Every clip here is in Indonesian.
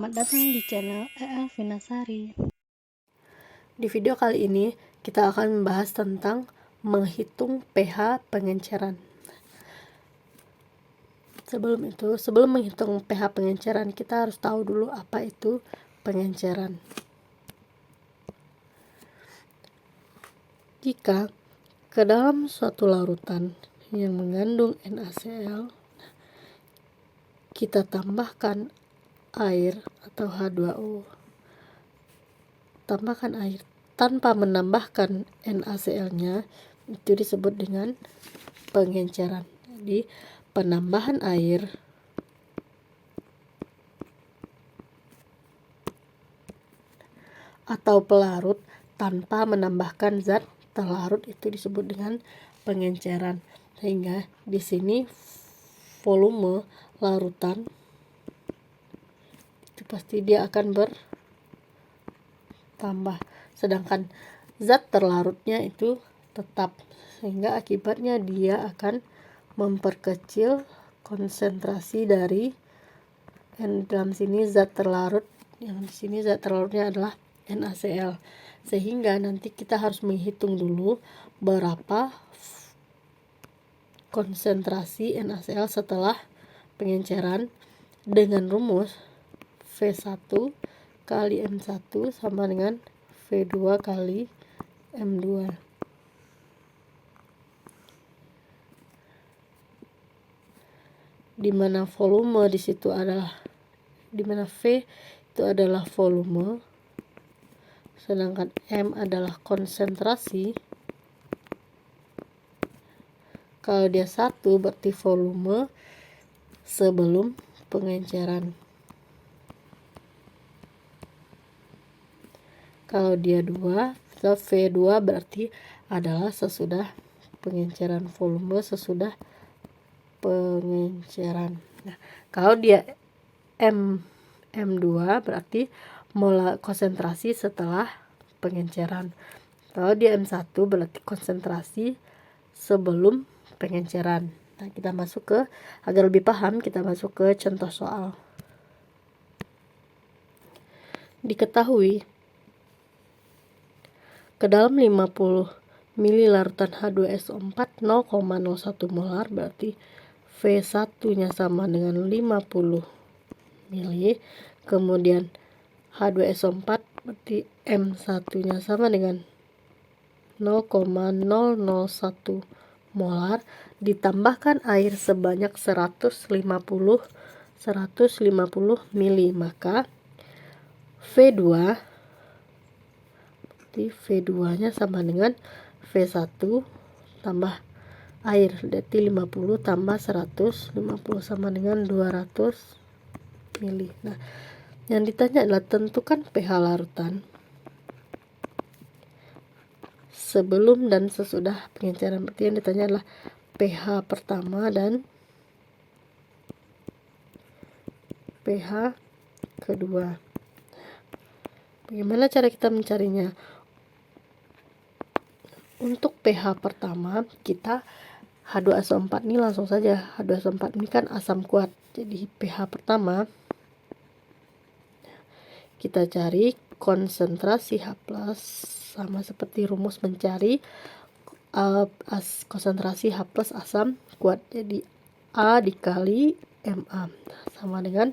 Selamat datang di channel EL Vinasari. Di video kali ini kita akan membahas tentang menghitung pH pengenceran. Sebelum menghitung pH pengenceran, kita harus tahu dulu apa itu pengenceran. Jika ke dalam suatu larutan yang mengandung NaCl, kita tambahkan air atau H2O. Tambahkan air tanpa menambahkan NaCl-nya, itu disebut dengan pengenceran. Jadi penambahan air atau pelarut tanpa menambahkan zat terlarut itu disebut dengan pengenceran. Sehingga di sini volume larutan itu pasti dia akan bertambah, sedangkan zat terlarutnya itu tetap, sehingga akibatnya dia akan memperkecil konsentrasi dari dalam sini zat terlarut, yang di sini zat terlarutnya adalah NaCl, sehingga nanti kita harus menghitung dulu berapa konsentrasi NaCl setelah pengenceran dengan rumus V1 kali M1 sama dengan V2 kali M2. Di mana volume di situ adalah, di mana V itu adalah volume, sedangkan M adalah konsentrasi. Kalau dia 1 berarti volume sebelum pengenceran. Kalau dia 2, V2 berarti adalah sesudah pengenceran, volume sesudah pengenceran. Nah, kalau dia M2 berarti konsentrasi setelah pengenceran. Kalau dia M1 berarti konsentrasi sebelum pengenceran. Nah, kita masuk ke, agar lebih paham, kita masuk ke contoh soal. Diketahui ke dalam 50 ml larutan H2SO4 0,01 molar, berarti V1-nya sama dengan 50 ml. Kemudian H2SO4 berarti M1-nya sama dengan 0,001 molar, ditambahkan air sebanyak 150 ml, maka V2 nya sama dengan V1 tambah air, berarti 50 tambah 150 sama dengan 200 ml. Nah, yang ditanya adalah tentukan pH larutan sebelum dan sesudah pengenceran. Berarti yang ditanya adalah pH pertama dan pH kedua. Bagaimana cara kita mencarinya? Untuk pH pertama, kita H2SO4 ini langsung saja. H2SO4 ini kan asam kuat. Jadi pH pertama kita cari konsentrasi H+, sama seperti rumus mencari konsentrasi H+ asam kuat. Jadi A dikali Ma sama dengan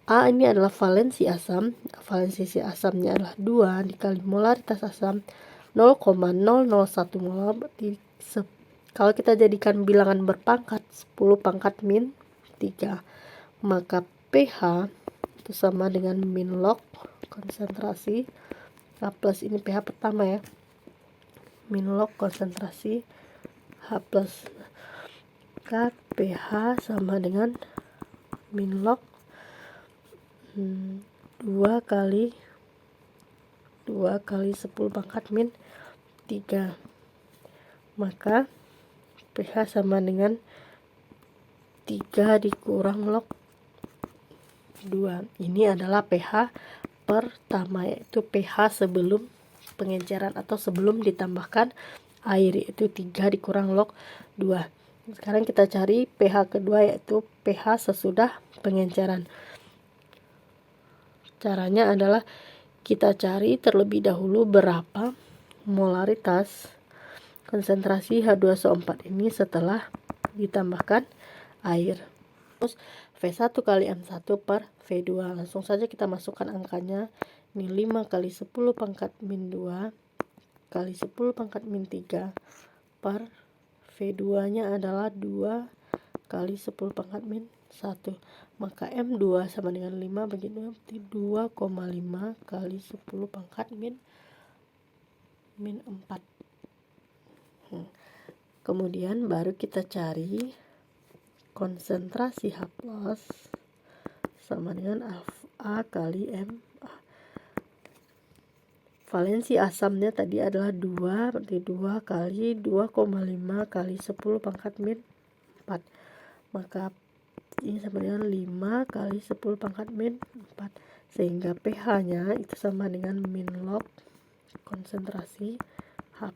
A ini adalah valensi asam. Valensi asamnya adalah 2 dikali molaritas asam 0,001 molar, berarti kalau kita jadikan bilangan berpangkat 10 pangkat min 3, maka pH itu sama dengan min log konsentrasi H+, ini pH pertama ya, min log konsentrasi H+, maka pH sama dengan min log 2 kali 10 pangkat min 3, maka pH sama dengan 3 dikurang log 2. Ini adalah pH pertama, yaitu pH sebelum pengenceran atau sebelum ditambahkan air, yaitu 3 dikurang log 2. Sekarang kita cari pH kedua, yaitu pH sesudah pengenceran. Caranya adalah kita cari terlebih dahulu berapa molaritas konsentrasi H2SO4 ini setelah ditambahkan air. Terus V1 kali M1 per V2. Langsung saja kita masukkan angkanya. Ini 5 kali 10 pangkat min 2 kali 10 pangkat min 3 per V2 nya adalah 2 kali 10 pangkat min 1. Maka M2 sama dengan 5 bagi 2 berarti 2,5 kali 10 pangkat min 4. Kemudian baru kita cari konsentrasi H+ sama dengan A kali M. Valensi asamnya tadi adalah 2, berarti 2 kali 2,5 kali 10 pangkat min 4. Maka ini sama dengan 5 kali 10 pangkat min 4. Sehingga pH-nya itu sama dengan min log konsentrasi H+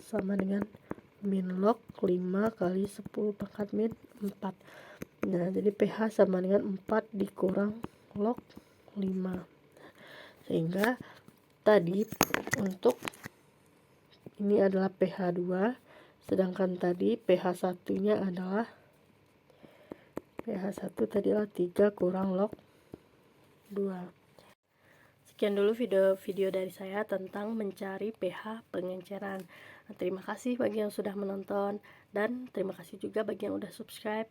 sama dengan min log 5 kali 10 pangkat min 4. Nah, jadi pH sama dengan 4 dikurang log 5. Sehingga tadi untuk ini adalah pH 2, sedangkan tadi pH 1-nya adalah pH 1 tadi adalah 3 kurang log 2. Sekian dulu video dari saya tentang mencari pH pengenceran. Nah, terima kasih bagi yang sudah menonton dan terima kasih juga bagi yang sudah subscribe.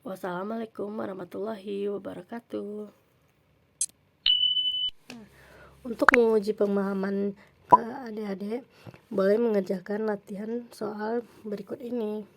Wassalamualaikum warahmatullahi wabarakatuh. Untuk menguji pemahaman adik-adik, boleh mengerjakan latihan soal berikut ini.